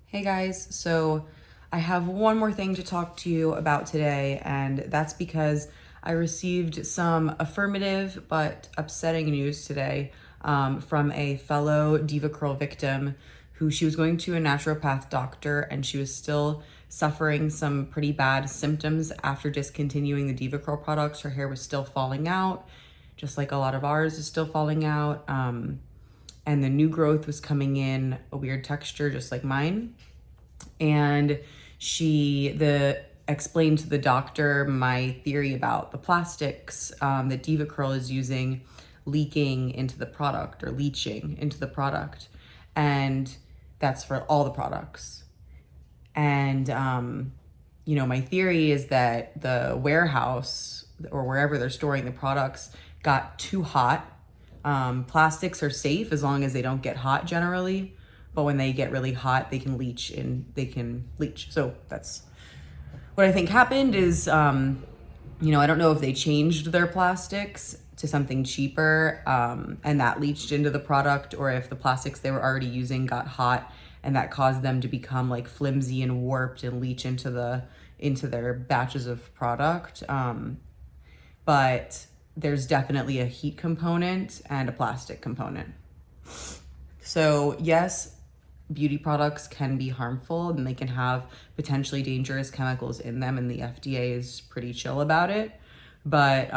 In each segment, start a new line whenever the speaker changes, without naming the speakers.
Hey guys, so I have one more thing to talk to you about today, and that's because I received some affirmative but upsetting news today from a fellow Devacurl victim who she was going to a naturopath doctor and she was still suffering some pretty bad symptoms after discontinuing the Devacurl products. Her hair was still falling out, just like a lot of ours is still falling out. And the new growth was coming in a weird texture, just like mine. And she explained to the doctor my theory about the plastics that Devacurl is using leaking into the product or leaching into the product. And that's for all the products. And, my theory is that the warehouse or wherever they're storing the products got too hot. Plastics are safe as long as they don't get hot generally, but when they get really hot, they can leach. So that's what I think happened is, I don't know if they changed their plastics to something cheaper and that leached into the product, or if the plastics they were already using got hot and that caused them to become like flimsy and warped and leach into their batches of product. But there's definitely a heat component and a plastic component. So yes, beauty products can be harmful and they can have potentially dangerous chemicals in them, and the FDA is pretty chill about it. But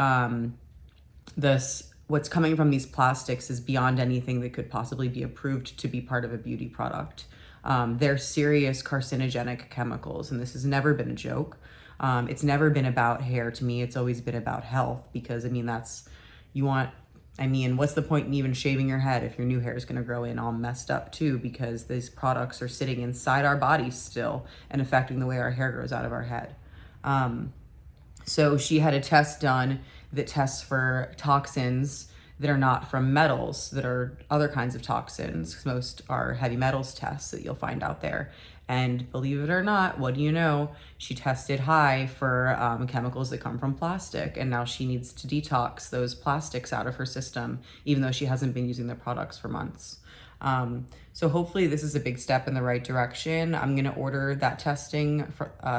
what's coming from these plastics is beyond anything that could possibly be approved to be part of a beauty product. They're serious carcinogenic chemicals, and this has never been a joke. It's never been about hair to me. It's always been about health, because what's the point in even shaving your head if your new hair is going to grow in all messed up too, because these products are sitting inside our bodies still and affecting the way our hair grows out of our head. So she had a test done that tests for toxins that are not from metals, that are other kinds of toxins. Most are heavy metals tests that you'll find out there. And believe it or not, what do you know? She tested high for chemicals that come from plastic, and now she needs to detox those plastics out of her system, even though she hasn't been using the products for months. So hopefully this is a big step in the right direction. I'm going to order that testing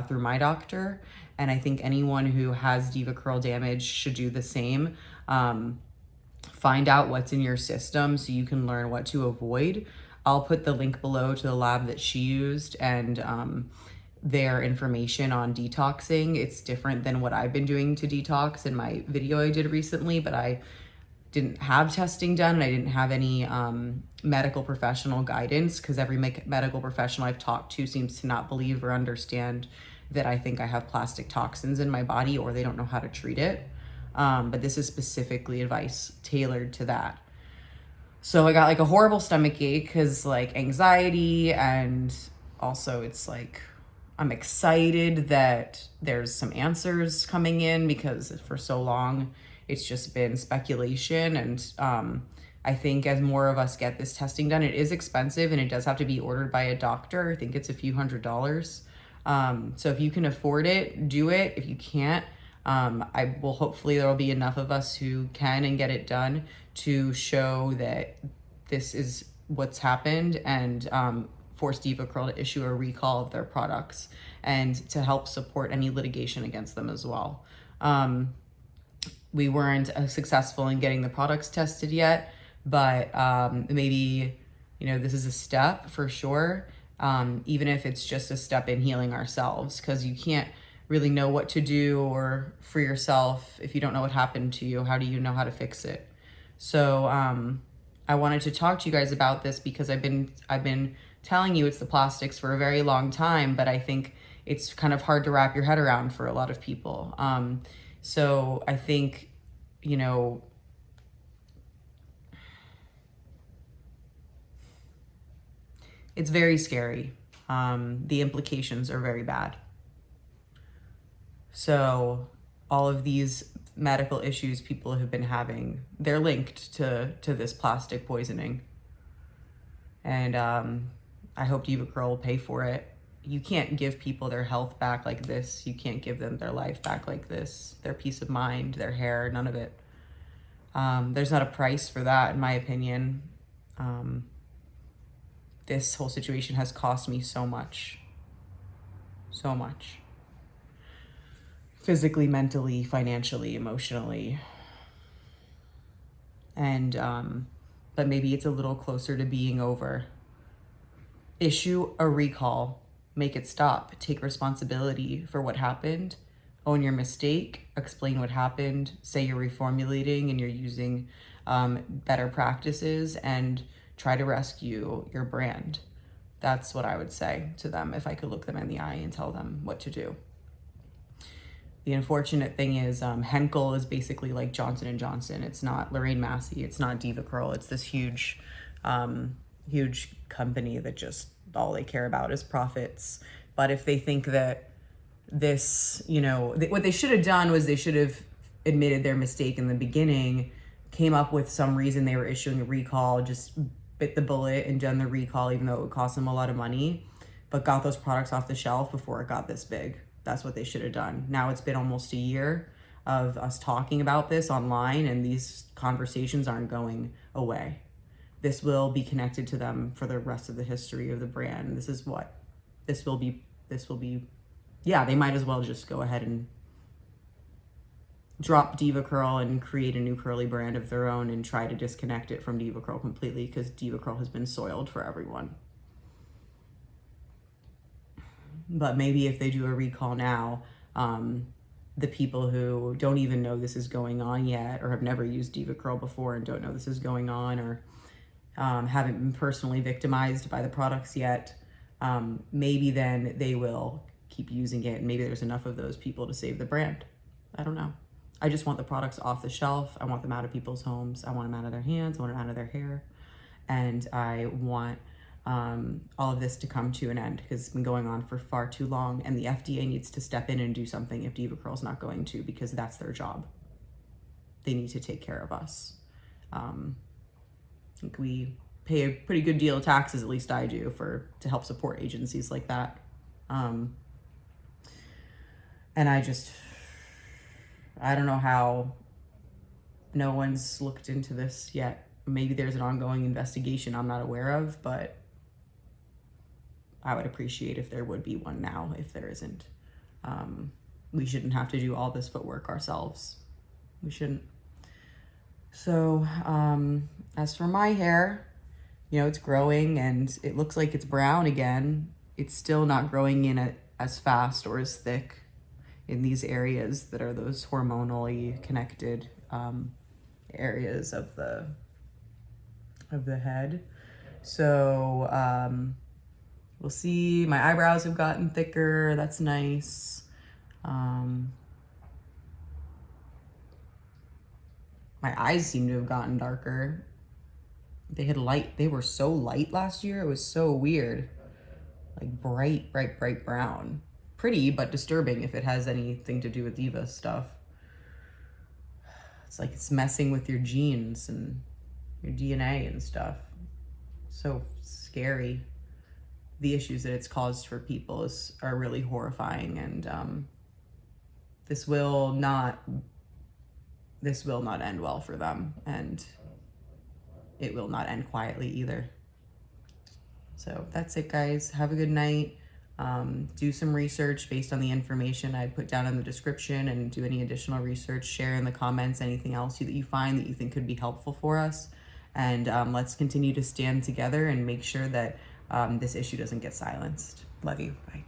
through my doctor, and I think anyone who has Devacurl damage should do the same. Find out what's in your system so you can learn what to avoid. I'll put the link below to the lab that she used and their information on detoxing. It's different than what I've been doing to detox in my video I did recently, but I didn't have testing done and I didn't have any medical professional guidance, because every medical professional I've talked to seems to not believe or understand that I think I have plastic toxins in my body, or they don't know how to treat it. But this is specifically advice tailored to that. So I got like a horrible stomach ache because like anxiety, and also it's like I'm excited that there's some answers coming in, because for so long it's just been speculation. And I think as more of us get this testing done, it is expensive and it does have to be ordered by a doctor. I think it's a few $100s. So if you can afford it, do it. If you can't, hopefully there will be enough of us who can and get it done to show that this is what's happened, and force Devacurl to issue a recall of their products and to help support any litigation against them as well. We weren't successful in getting the products tested yet, but maybe, this is a step for sure. Even if it's just a step in healing ourselves, because you can't really know what to do or for yourself if you don't know what happened to you. How do you know how to fix it? So I wanted to talk to you guys about this because I've been telling you it's the plastics for a very long time, but I think it's kind of hard to wrap your head around for a lot of people. So I think, it's very scary. The implications are very bad. So all of these medical issues people have been having, they're linked to this plastic poisoning. And I hope Devacurl will pay for it. You can't give people their health back like this. You can't give them their life back like this, their peace of mind, their hair, none of it. There's not a price for that, in my opinion. this whole situation has cost me so much. So much. Physically, mentally, financially, emotionally. And, but maybe it's a little closer to being over. Issue a recall. Make it stop. Take responsibility for what happened. Own your mistake. Explain what happened. Say you're reformulating and you're using better practices, and try to rescue your brand. That's what I would say to them if I could look them in the eye and tell them what to do. The unfortunate thing is Henkel is basically like Johnson & Johnson. It's not Lorraine Massey. It's not Devacurl. It's this huge, huge company that just all they care about is profits. But if they think that this, what they should have done was they should have admitted their mistake in the beginning, came up with some reason they were issuing a recall, just bit the bullet and done the recall, even though it would cost them a lot of money, but got those products off the shelf before it got this big. That's what they should have done. Now it's been almost a year of us talking about this online, and these conversations aren't going away. This will be connected to them for the rest of the history of the brand. This will be, yeah, they might as well just go ahead and drop Devacurl and create a new curly brand of their own and try to disconnect it from Devacurl completely, because Devacurl has been soiled for everyone. But maybe if they do a recall now, the people who don't even know this is going on yet, or have never used Devacurl before and don't know this is going on, or haven't been personally victimized by the products yet, maybe then they will keep using it, and maybe there's enough of those people to save the brand. I don't know. I just want the products off the shelf. I want them out of people's homes. I want them out of their hands. I want them out of their hair. And I want all of this to come to an end, because it's been going on for far too long, and the FDA needs to step in and do something if Devacurl's not going to, because that's their job. They need to take care of us. I think we pay a pretty good deal of taxes, at least I do, to help support agencies like that. And I don't know how no one's looked into this yet. Maybe there's an ongoing investigation I'm not aware of, but I would appreciate if there would be one now, if there isn't. We shouldn't have to do all this footwork ourselves. We shouldn't. So as for my hair, it's growing and it looks like it's brown again. It's still not growing in as fast or as thick in these areas that are those hormonally connected areas of the head. So we'll see. My eyebrows have gotten thicker. That's nice. My eyes seem to have gotten darker. They were so light last year. It was so weird. Like bright brown. Pretty, but disturbing if it has anything to do with diva stuff. It's like it's messing with your genes and your DNA and stuff. So scary. The issues that it's caused for people are really horrifying, and this will not end well for them, and it will not end quietly either. So that's it, guys. Have a good night. Do some research based on the information I put down in the description, and do any additional research. Share in the comments anything else that you find that you think could be helpful for us. And let's continue to stand together and make sure that this issue doesn't get silenced. Love you. Bye.